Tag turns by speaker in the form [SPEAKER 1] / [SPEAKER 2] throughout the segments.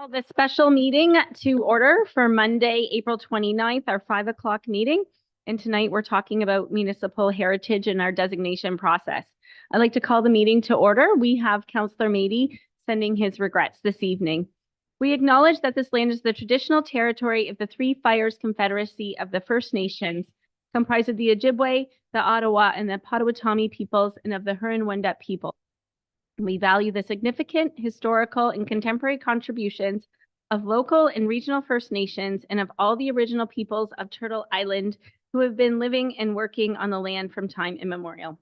[SPEAKER 1] Call the special meeting to order for Monday, April 29th, our 5 o'clock meeting. And tonight we're talking about municipal heritage and our designation process. I'd like to call the meeting to order. We have Councillor Mady sending his regrets this evening. We acknowledge that this land is the traditional territory of the Three Fires Confederacy of the First Nations, comprised of the Ojibwe, the Ottawa, and the Potawatomi peoples, and of the Huron-Wendat people. We value the significant historical and contemporary contributions of local and regional First Nations and of all the original peoples of Turtle Island who have been living and working on the land from time immemorial.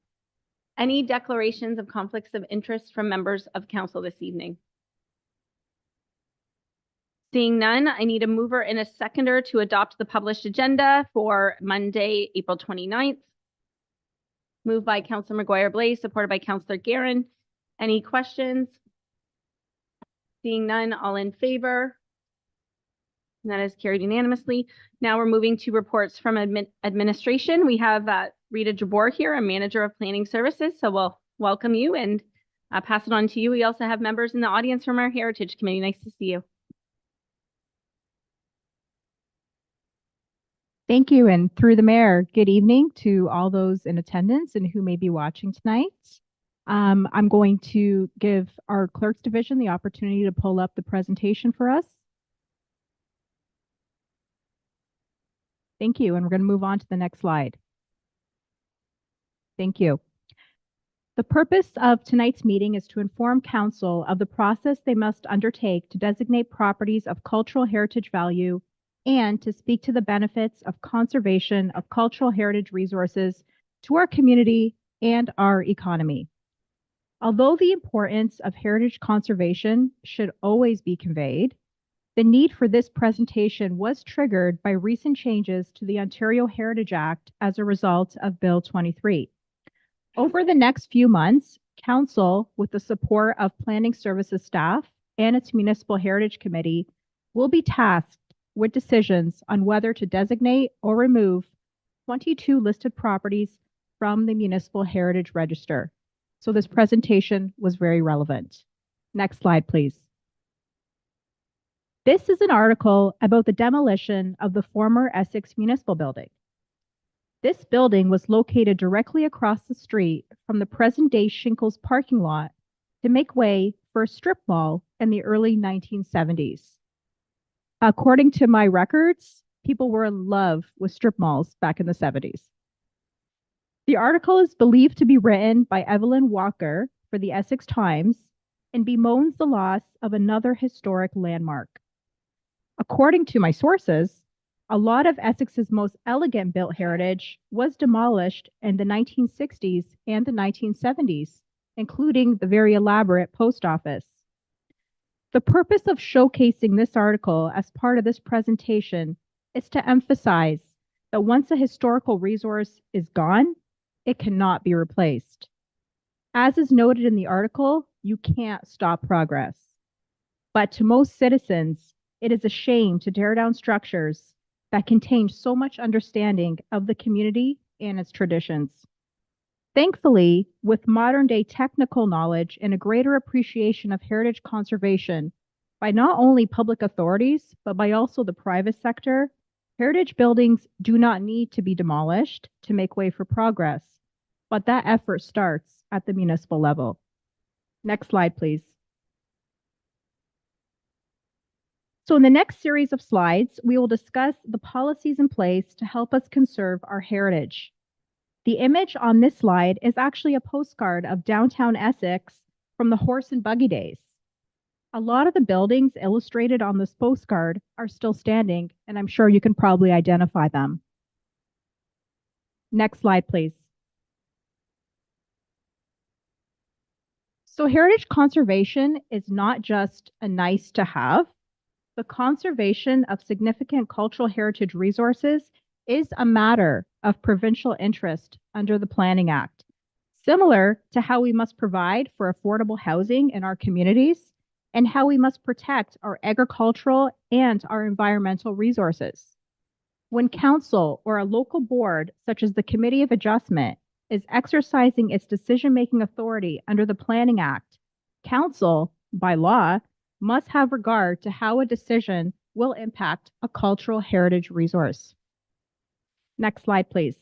[SPEAKER 1] Any declarations of conflicts of interest from members of council this evening? Seeing none, I need a mover and a seconder to adopt the published agenda for Monday, April 29th. Moved by Councillor McGuire-Blaze, supported by Councillor Guerin. Any questions? Seeing none, all in favor? And that is carried unanimously. Now we're moving to reports from administration. We have Rita Jabor here, a manager of planning services. So we'll welcome you and pass it on to you. We also have members in the audience from our Heritage Committee. Nice to see you.
[SPEAKER 2] Thank you, and through the mayor, good evening to all those in attendance and who may be watching tonight. I'm going to give our clerks division the opportunity to pull up the presentation for us. Thank you, and we're going to move on to the next slide. Thank you. The purpose of tonight's meeting is to inform council of the process they must undertake to designate properties of cultural heritage value and to speak to the benefits of conservation of cultural heritage resources to our community and our economy. Although the importance of heritage conservation should always be conveyed, the need for this presentation was triggered by recent changes to the Ontario Heritage Act as a result of Bill 23. Over the next few months, Council, with the support of Planning Services staff and its Municipal Heritage Committee, will be tasked with decisions on whether to designate or remove 22 listed properties from the Municipal Heritage Register. So this presentation was very relevant. Next slide, please. This is an article about the demolition of the former Essex Municipal Building. This building was located directly across the street from the present-day Shinkles parking lot to make way for a strip mall in the early 1970s. According to my records, people were in love with strip malls back in the 70s. The article is believed to be written by Evelyn Walker for the Essex Times and bemoans the loss of another historic landmark. According to my sources, a lot of Essex's most elegant built heritage was demolished in the 1960s and the 1970s, including the very elaborate post office. The purpose of showcasing this article as part of this presentation is to emphasize that once a historical resource is gone, it cannot be replaced. As is noted in the article, you can't stop progress. But to most citizens, it is a shame to tear down structures that contain so much understanding of the community and its traditions. Thankfully, with modern-day technical knowledge and a greater appreciation of heritage conservation by not only public authorities, but by also the private sector, heritage buildings do not need to be demolished to make way for progress, but that effort starts at the municipal level. Next slide, please. So in the next series of slides, we will discuss the policies in place to help us conserve our heritage. The image on this slide is actually a postcard of downtown Essex from the horse and buggy days. A lot of the buildings illustrated on this postcard are still standing, and I'm sure you can probably identify them. Next slide, please. So heritage conservation is not just a nice to have. The conservation of significant cultural heritage resources is a matter of provincial interest under the Planning Act, similar to how we must provide for affordable housing in our communities and how we must protect our agricultural and our environmental resources. When council or a local board, such as the Committee of Adjustment, is exercising its decision-making authority under the Planning Act, council, by law, must have regard to how a decision will impact a cultural heritage resource. Next slide, please.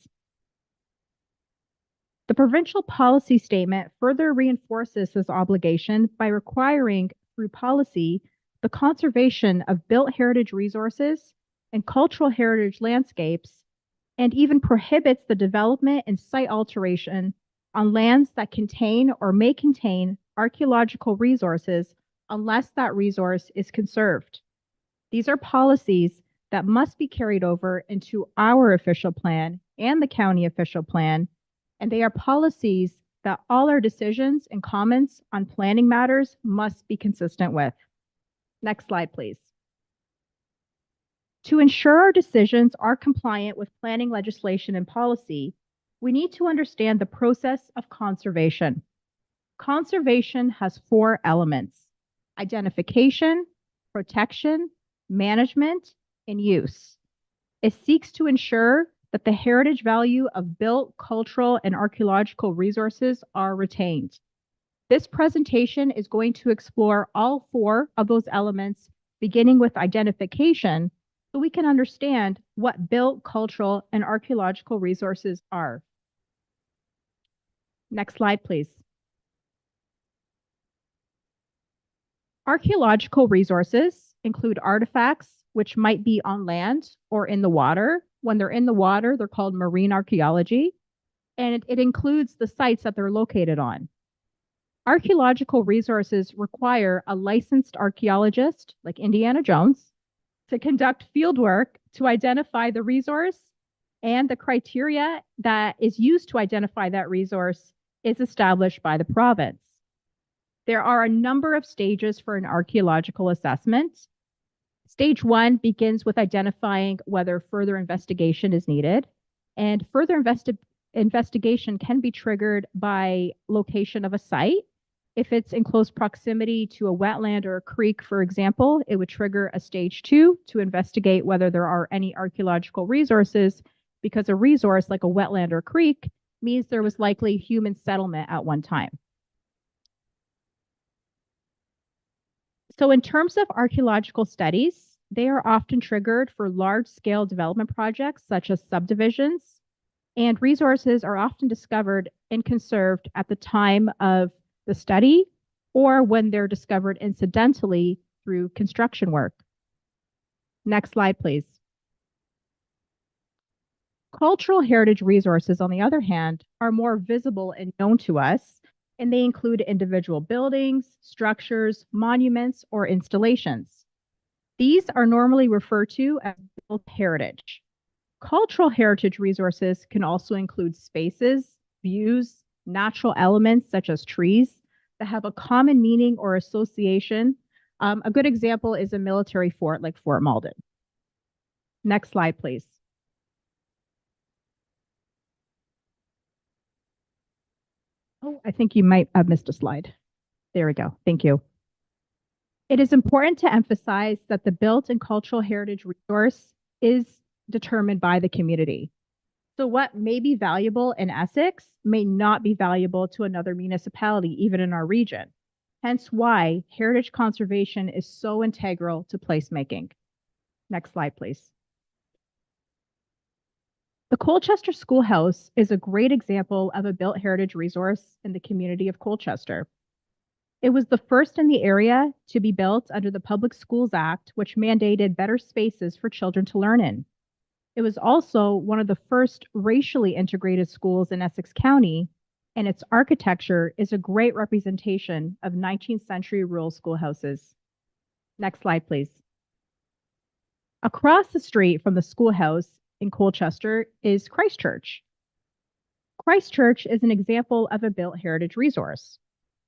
[SPEAKER 2] The provincial policy statement further reinforces this obligation by requiring, through policy, the conservation of built heritage resources and cultural heritage landscapes, and even prohibits the development and site alteration on lands that contain or may contain archaeological resources unless that resource is conserved. These are policies that must be carried over into our official plan and the county official plan, and they are policies that all our decisions and comments on planning matters must be consistent with. Next slide, please. To ensure our decisions are compliant with planning legislation and policy, we need to understand the process of conservation. Conservation has 4 elements: identification, protection, management, and use. It seeks to ensure that the heritage value of built, cultural, and archaeological resources are retained. This presentation is going to explore all 4 of those elements, beginning with identification, so we can understand what built, cultural, and archaeological resources are. Next slide, please. Archaeological resources include artifacts which might be on land or in the water. When they're in the water, they're called marine archaeology, and it includes the sites that they're located on. Archaeological resources require a licensed archaeologist, like Indiana Jones, to conduct field work to identify the resource, and the criteria that is used to identify that resource is established by the province. There are a number of stages for an archaeological assessment. Stage 1 begins with identifying whether further investigation is needed, and further investigation can be triggered by location of a site. If it's in close proximity to a wetland or a creek, for example, it would trigger a stage 2 to investigate whether there are any archaeological resources, because a resource like a wetland or creek means there was likely human settlement at one time. So in terms of archaeological studies, they are often triggered for large-scale development projects such as subdivisions, and resources are often discovered and conserved at the time of the study or when they're discovered incidentally through construction work. Next slide, please. Cultural heritage resources, on the other hand, are more visible and known to us, and they include individual buildings, structures, monuments, or installations. These are normally referred to as built heritage. Cultural heritage resources can also include spaces, views, natural elements such as trees that have a common meaning or association. A good example is a military fort like Fort Malden. Next slide, please. Oh, I think you might have missed a slide. There we go. Thank you. It is important to emphasize that the built and cultural heritage resource is determined by the community. So what may be valuable in Essex may not be valuable to another municipality, even in our region. Hence why heritage conservation is so integral to placemaking. Next slide, please. The Colchester Schoolhouse is a great example of a built heritage resource in the community of Colchester. It was the first in the area to be built under the Public Schools Act, which mandated better spaces for children to learn in. It was also one of the first racially integrated schools in Essex County, and its architecture is a great representation of 19th century rural schoolhouses. Next slide, please. Across the street from the schoolhouse in Colchester is Christ Church. Christ Church is an example of a built heritage resource.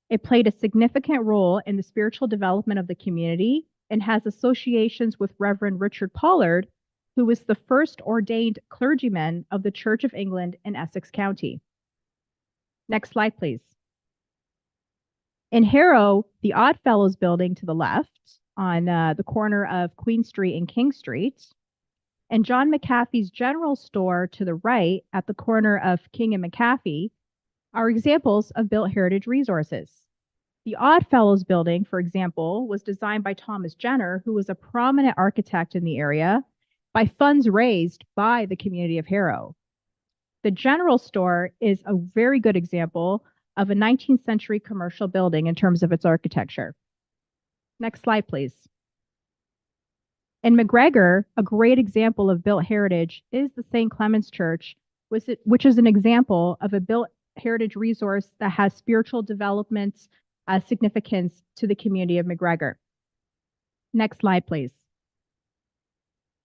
[SPEAKER 2] It played a significant role in the spiritual development of the community and has associations with Reverend Richard Pollard, who was the first ordained clergyman of the Church of England in Essex County. Next slide, please. In Harrow, the Oddfellows building to the left on the corner of Queen Street and King Street, and John McAfee's General Store to the right at the corner of King and McAfee are examples of built heritage resources. The Oddfellows building, for example, was designed by Thomas Jenner, who was a prominent architect in the area, by funds raised by the community of Harrow. The General Store is a very good example of a 19th century commercial building in terms of its architecture. Next slide, please. In McGregor, a great example of built heritage is the St. Clement's Church, which is an example of a built heritage resource that has spiritual development significance to the community of McGregor. Next slide, please.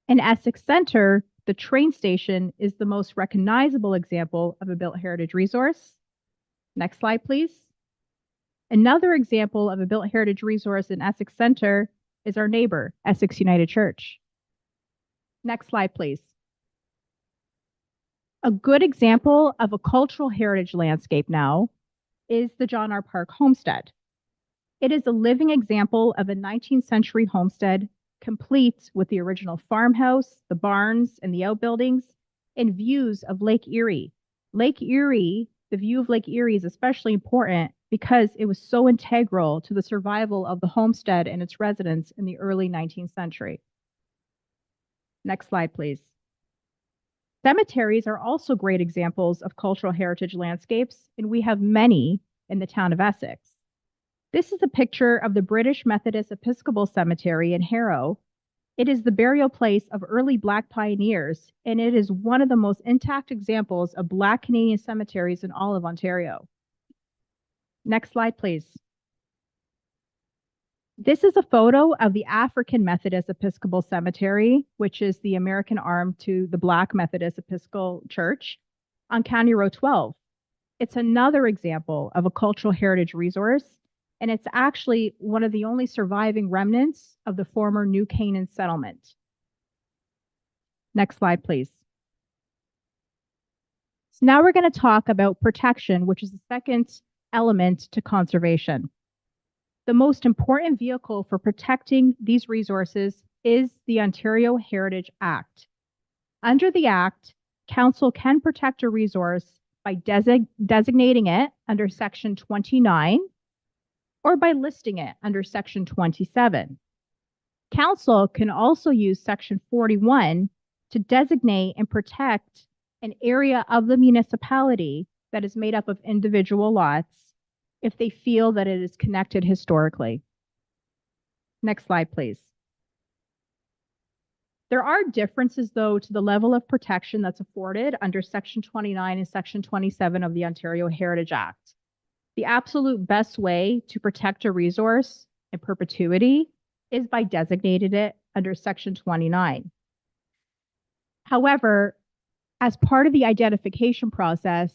[SPEAKER 2] In Essex Center, the train station is the most recognizable example of a built heritage resource. Next slide, please. Another example of a built heritage resource in Essex Center is our neighbor, Essex United Church. Next slide, please. A good example of a cultural heritage landscape now is the John R. Park Homestead. It is a living example of a 19th century homestead, complete with the original farmhouse, the barns, and the outbuildings, and views of Lake Erie. Lake Erie, the view of Lake Erie is especially important because it was so integral to the survival of the homestead and its residents in the early 19th century. Next slide, please. Cemeteries are also great examples of cultural heritage landscapes, and we have many in the town of Essex. This is a picture of the British Methodist Episcopal Cemetery in Harrow. It is the burial place of early Black pioneers, and it is one of the most intact examples of Black Canadian cemeteries in all of Ontario. Next slide, please. This is a photo of the African Methodist Episcopal Cemetery, which is the American arm to the Black Methodist Episcopal Church on County Road 12. It's another example of a cultural heritage resource, and it's actually one of the only surviving remnants of the former New Canaan settlement. Next slide, please. So now we're going to talk about protection, which is the second element to conservation. The most important vehicle for protecting these resources is the Ontario Heritage Act. Under the Act, Council can protect a resource by designating it under Section 29 or by listing it under Section 27. Council can also use Section 41 to designate and protect an area of the municipality that is made up of individual lots if they feel that it is connected historically. Next slide, please. There are differences, though, to the level of protection that's afforded under Section 29 and Section 27 of the Ontario Heritage Act. The absolute best way to protect a resource in perpetuity is by designating it under Section 29. However, as part of the identification process,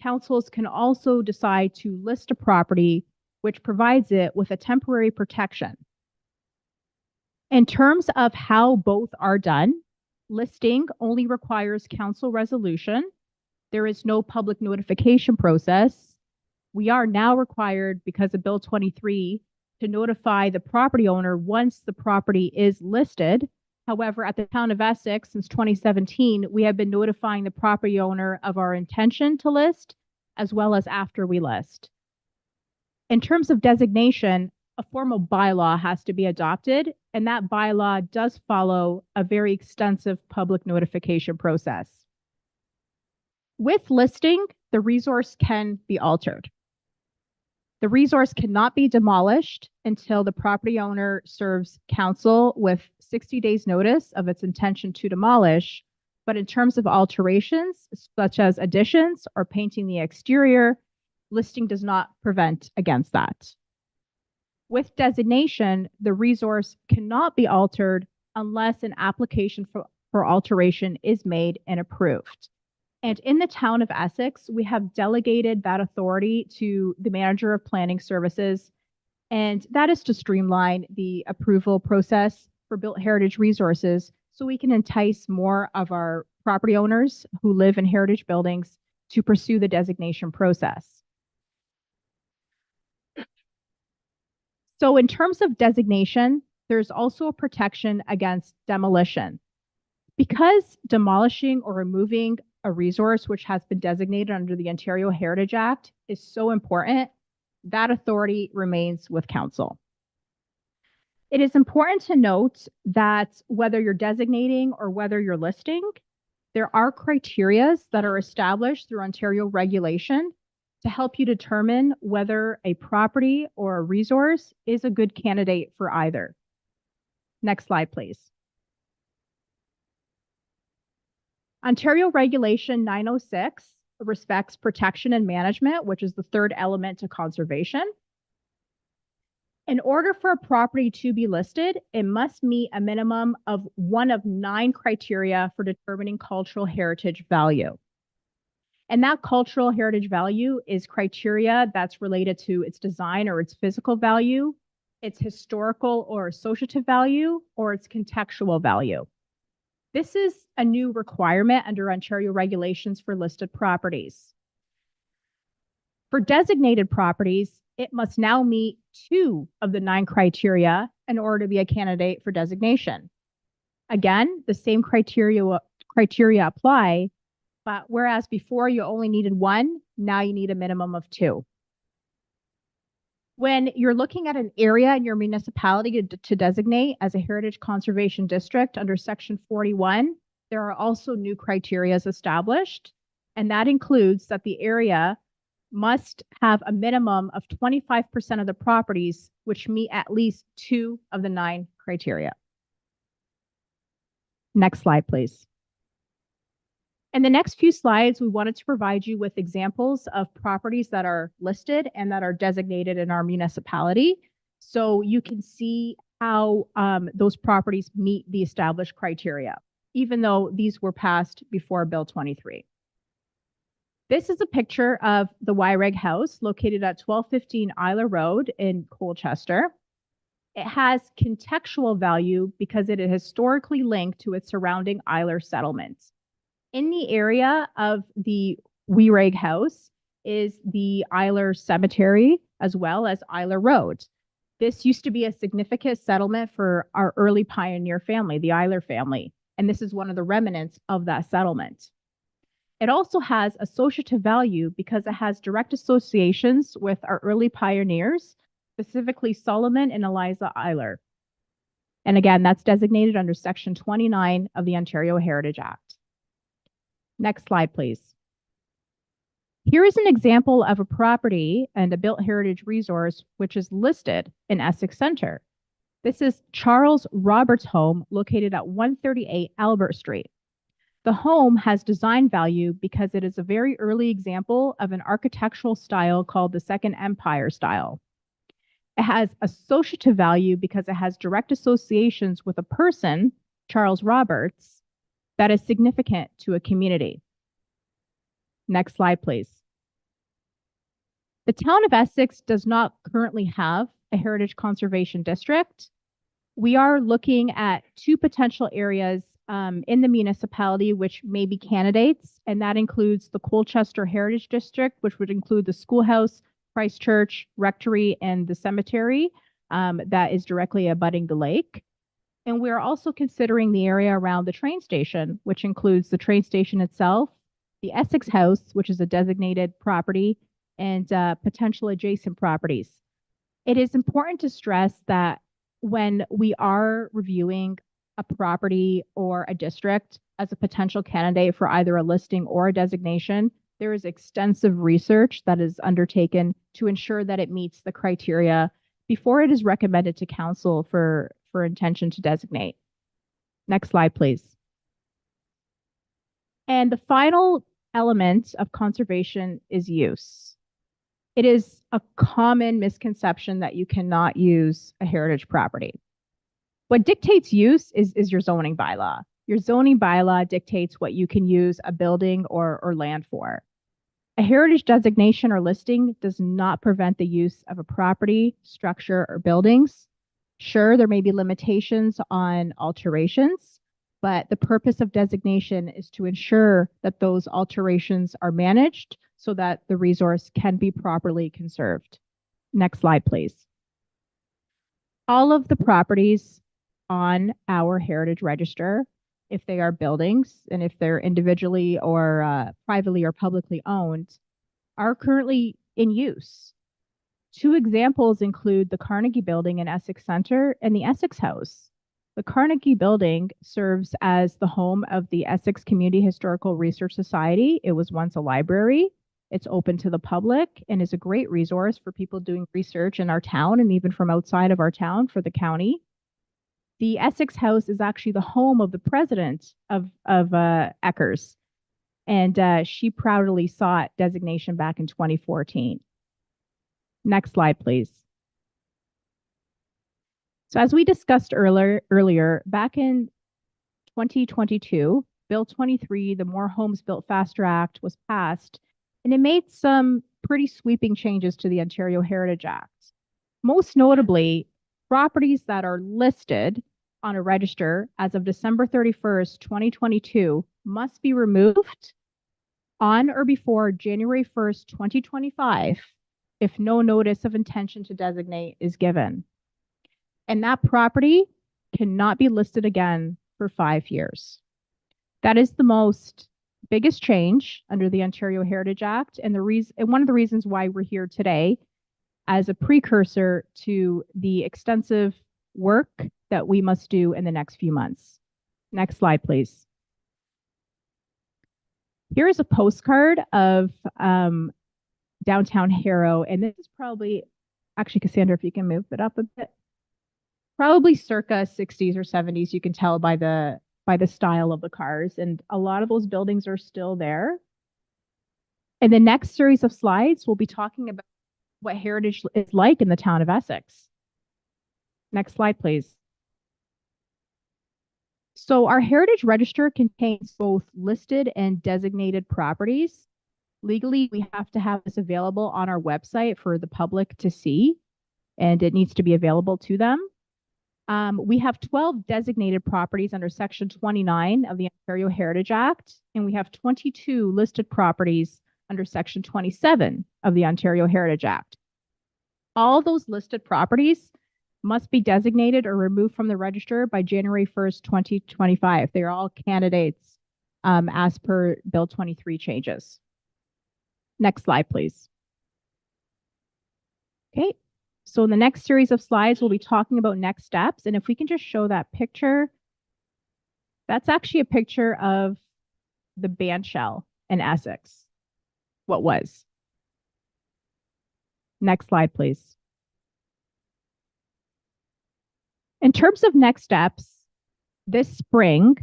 [SPEAKER 2] councils can also decide to list a property which provides it with a temporary protection. In terms of how both are done, listing only requires council resolution. There is no public notification process. We are now required, because of Bill 23, to notify the property owner once the property is listed. However, at the town of Essex, since 2017, we have been notifying the property owner of our intention to list, as well as after we list. In terms of designation, a formal bylaw has to be adopted, and that bylaw does follow a very extensive public notification process. With listing, the resource can be altered. The resource cannot be demolished until the property owner serves council with 60 days notice of its intention to demolish. But in terms of alterations, such as additions or painting the exterior, listing does not prevent against that. With designation, the resource cannot be altered unless an application for alteration is made and approved. And in the town of Essex, we have delegated that authority to the manager of planning services. And that is to streamline the approval process for built heritage resources so we can entice more of our property owners who live in heritage buildings to pursue the designation process. So in terms of designation, there's also a protection against demolition. Because demolishing or removing a resource which has been designated under the Ontario Heritage Act is so important, that authority remains with council. It is important to note that whether you're designating or whether you're listing, there are criteria that are established through Ontario regulation to help you determine whether a property or a resource is a good candidate for either. Next slide, please. Ontario Regulation 906 respects protection and management, which is the third element to conservation. In order for a property to be listed, it must meet a minimum of one of 9 criteria for determining cultural heritage value. And that cultural heritage value is criteria that's related to its design or its physical value, its historical or associative value, or its contextual value. This is a new requirement under Ontario regulations for listed properties. For designated properties, it must now meet 2 of the 9 criteria in order to be a candidate for designation. Again, the same criteria apply, but whereas before you only needed 1, now you need a minimum of 2. When you're looking at an area in your municipality to designate as a heritage conservation district under Section 41, there are also new criteria established, and that includes that the area must have a minimum of 25% of the properties which meet at least 2 of the 9 criteria. Next slide, please. In the next few slides, we wanted to provide you with examples of properties that are listed and that are designated in our municipality, so you can see how those properties meet the established criteria, even though these were passed before Bill 23. This is a picture of the Wyreg House located at 1215 Isla Road in Colchester. It has contextual value because it is historically linked to its surrounding Isler settlements. In the area of the Wyreg House is the Isler Cemetery as well as Isler Road. This used to be a significant settlement for our early pioneer family, the Isler family, and this is one of the remnants of that settlement. It also has associative value because it has direct associations with our early pioneers, specifically Solomon and Eliza Isler. And again, that's designated under Section 29 of the Ontario Heritage Act. Next slide, please. Here is an example of a property and a built heritage resource which is listed in Essex Centre. This is Charles Roberts' home located at 138 Albert Street. The home has design value because it is a very early example of an architectural style called the Second Empire style. It has associative value because it has direct associations with a person, Charles Roberts, that is significant to a community. Next slide, please. The town of Essex does not currently have a heritage conservation district. We are looking at 2 potential areas in the municipality which may be candidates, and that includes the Colchester Heritage District, which would include the schoolhouse, Christ Church, rectory, and the cemetery that is directly abutting the lake. And we're also considering the area around the train station, which includes the train station itself, the Essex House, which is a designated property, and potential adjacent properties. It is important to stress that when we are reviewing a property or a district as a potential candidate for either a listing or a designation, there is extensive research that is undertaken to ensure that it meets the criteria before it is recommended to council for intention to designate. Next slide, please. And the final element of conservation is use. It is a common misconception that you cannot use a heritage property. What dictates use is your zoning bylaw. Your zoning bylaw dictates what you can use a building or land for. A heritage designation or listing does not prevent the use of a property, structure, or buildings. Sure, there may be limitations on alterations, but the purpose of designation is to ensure that those alterations are managed so that the resource can be properly conserved. Next slide, please. All of the properties on our heritage register, if they are buildings and if they're individually or privately or publicly owned, are currently in use. Two examples include the Carnegie Building in Essex Center and the Essex House. The Carnegie Building serves as the home of the Essex Community Historical Research Society. It was once a library. It's open to the public and is a great resource for people doing research in our town and even from outside of our town for the county. The Essex House is actually the home of the president of Eckers, and she proudly sought designation back in 2014. Next slide, please. So as we discussed earlier, back in 2022, Bill 23, the More Homes Built Faster Act, was passed, and it made some pretty sweeping changes to the Ontario Heritage Act. Most notably, properties that are listed on a register as of December 31st, 2022, must be removed on or before January 1st, 2025, if no notice of intention to designate is given. And that property cannot be listed again for 5 years. That is the biggest change under the Ontario Heritage Act, and one of the reasons why we're here today as a precursor to the extensive work that we must do in the next few months. Next slide, please. Here is a postcard of downtown Harrow, and this is probably, actually, Cassandra, if you can move it up a bit, probably circa 60s or 70s. You can tell by the style of the cars, and a lot of those buildings are still there. In the next series of slides, we'll be talking about what heritage is like in the town of Essex. Next slide, please. So our heritage register contains both listed and designated properties. Legally, we have to have this available on our website for the public to see, and it needs to be available to them. We have 12 designated properties under Section 29 of the Ontario Heritage Act, and we have 22 listed properties under Section 27 of the Ontario Heritage Act. All those listed properties must be designated or removed from the register by January 1st, 2025. They're all candidates as per Bill 23 changes. Next slide, please. Okay, so in the next series of slides, we'll be talking about next steps. And if we can just show that picture, that's actually a picture of the bandshell in Essex, what was. Next slide, please. In terms of next steps, this spring,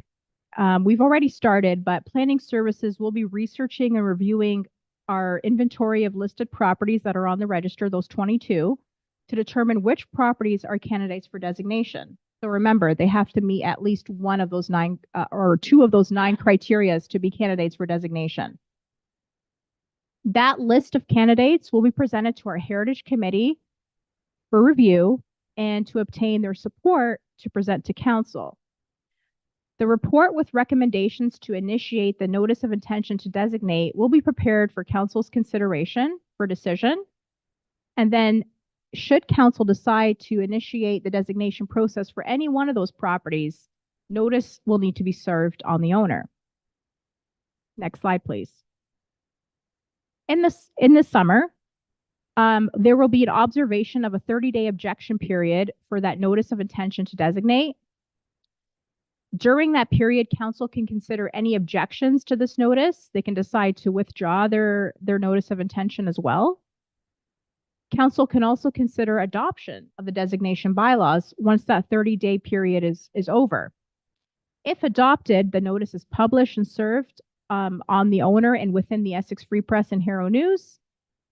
[SPEAKER 2] we've already started, but planning services will be researching and reviewing our inventory of listed properties that are on the register, those 22, to determine which properties are candidates for designation. So remember, they have to meet at least one of those 9 or 2 of those 9 criteria to be candidates for designation. That list of candidates will be presented to our Heritage Committee for review and to obtain their support to present to Council. The report with recommendations to initiate the notice of intention to designate will be prepared for Council's consideration for decision. And then should Council decide to initiate the designation process for any one of those properties, notice will need to be served on the owner. Next slide, please. In this summer, there will be an observation of a 30-day objection period for that notice of intention to designate. During that period, Council can consider any objections to this notice. They can decide to withdraw their notice of intention as well. Council can also consider adoption of the designation bylaws once that 30-day period is over. If adopted, the notice is published and served on the owner and within the Essex Free Press and Harrow News,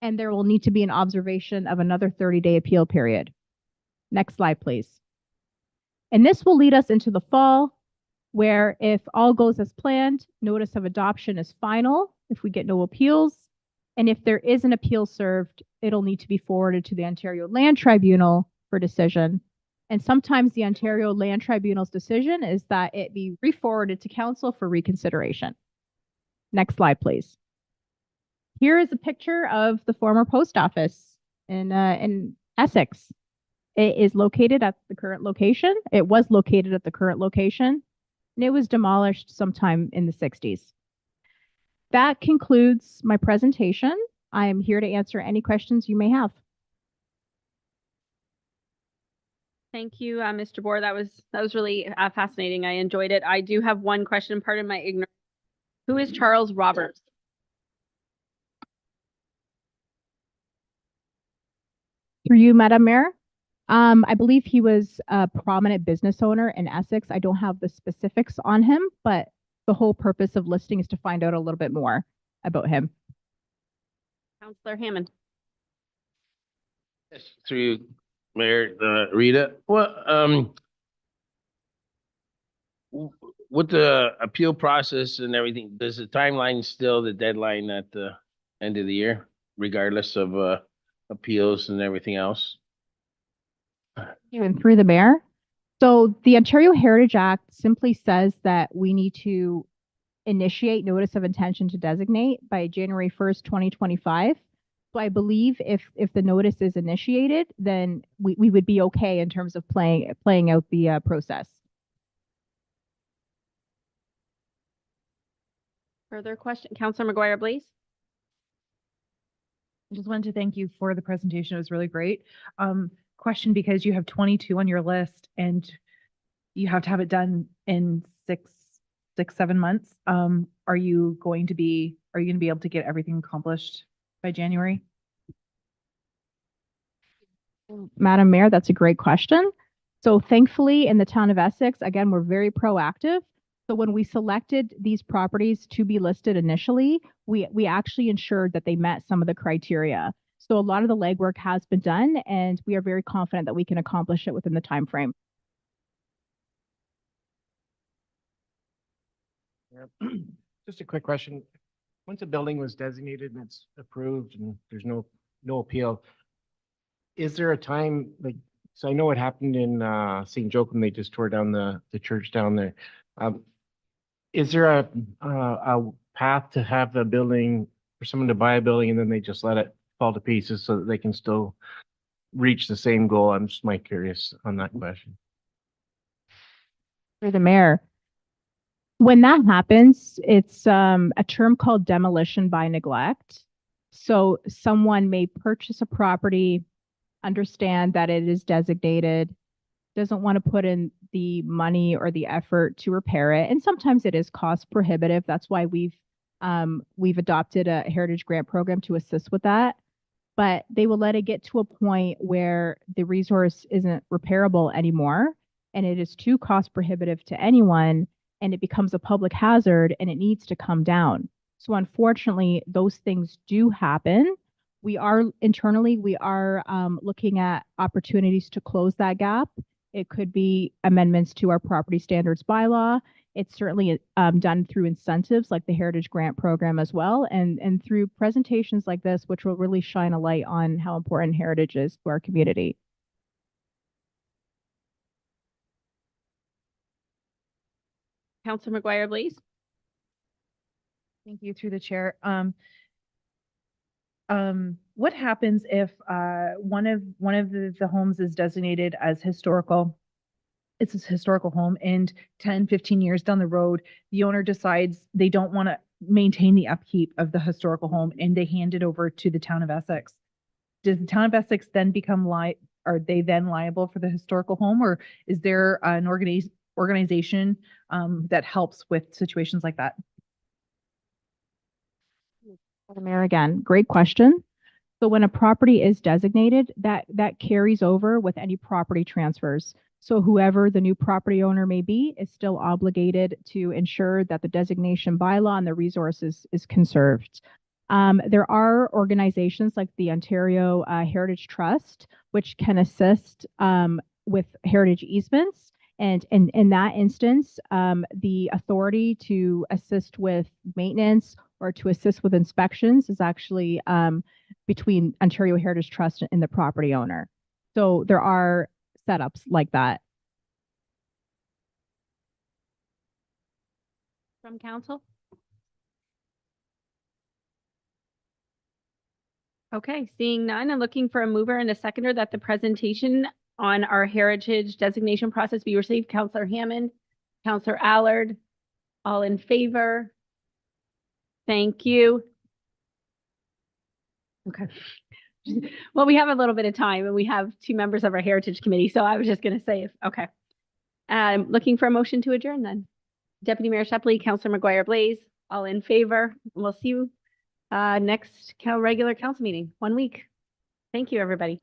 [SPEAKER 2] and there will need to be an observation of another 30-day appeal period. Next slide, please. And this will lead us into the fall, where if all goes as planned, notice of adoption is final if we get no appeals. And if there is an appeal served, it'll need to be forwarded to the Ontario Land Tribunal for decision. And sometimes the Ontario Land Tribunal's decision is that it be re-forwarded to Council for reconsideration. Next slide, please. Here is a picture of the former post office in Essex. It is located at the current location. It was located at the current location, and it was demolished sometime in the 60s. That concludes my presentation. I am here to answer any questions you may have.
[SPEAKER 1] Thank you, Mr. Bohr. That was really fascinating. I enjoyed it. I do have one question, pardon my ignorance. Who is Charles Roberts?
[SPEAKER 2] Through you, Madam Mayor. I believe he was a prominent business owner in Essex. I don't have the specifics on him, but the whole purpose of listing is to find out a little bit more about him.
[SPEAKER 1] Councillor Hammond.
[SPEAKER 3] Yes, through you, Mayor, Rita. With the appeal process and everything, does the timeline still the deadline at the end of the year, regardless of appeals and everything else?
[SPEAKER 2] And through the mayor. So the Ontario Heritage Act simply says that we need to initiate notice of intention to designate by January 1st, 2025. So I believe if the notice is initiated, then we would be okay in terms of playing out the process.
[SPEAKER 1] Further question, Councillor McGuire, please.
[SPEAKER 4] I just wanted to thank you for the presentation. It was really great. Question, because you have 22 on your list and you have to have it done in 7 months. Are you going to be able to get everything accomplished by January?
[SPEAKER 2] Madam Mayor, that's a great question. So thankfully in the town of Essex, again, we're very proactive. So when we selected these properties to be listed initially, we actually ensured that they met some of the criteria. So a lot of the legwork has been done and we are very confident that we can accomplish it within the time frame.
[SPEAKER 5] Just a quick question. Once a building was designated and it's approved and there's no appeal, is there a time, like, so I know what happened in St. Joachim, they just tore down the church down there. Is there a path to have the building, for someone to buy a building and then they just let it fall to pieces so that they can still reach the same goal? I'm just curious on that question.
[SPEAKER 2] For the mayor. When that happens, it's a term called demolition by neglect. So someone may purchase a property, understand that it is designated, doesn't want to put in the money or the effort to repair it. And sometimes it is cost prohibitive. That's why we've adopted a heritage grant program to assist with that. But they will let it get to a point where the resource isn't repairable anymore and it is too cost prohibitive to anyone and it becomes a public hazard and it needs to come down. So unfortunately, those things do happen. We are internally looking at opportunities to close that gap. It could be amendments to our property standards bylaw. It's certainly done through incentives like the Heritage Grant Program as well, and through presentations like this, which will really shine a light on how important heritage is to our community.
[SPEAKER 1] Councillor McGuire, please.
[SPEAKER 4] Thank you, through the chair. What happens if one of the homes is designated as historical? It's a historical home, and 10, 15 years down the road, the owner decides they don't want to maintain the upkeep of the historical home and they hand it over to the town of Essex. Does the town of Essex then become are they then liable for the historical home, or is there an organization that helps with situations like that?
[SPEAKER 2] Mayor, again, great question. So when a property is designated, that carries over with any property transfers. So whoever the new property owner may be is still obligated to ensure that the designation bylaw and the resources is conserved. There are organizations like the Ontario Heritage Trust, which can assist with heritage easements. And in that instance, the authority to assist with maintenance or to assist with inspections is actually between Ontario Heritage Trust and the property owner. So there are setups like that.
[SPEAKER 1] From council? Okay, seeing none, I'm looking for a mover and a seconder that the presentation on our heritage designation process be received. Councillor Hammond, Councillor Allard, all in favor? Thank you. Okay. Well, we have a little bit of time and we have 2 members of our Heritage Committee, so I was just gonna say, okay. Looking for a motion to adjourn then. Deputy Mayor Shepley, Councilor McGuire Blaze, all in favor. We'll see you next regular council meeting, 1 week. Thank you, everybody.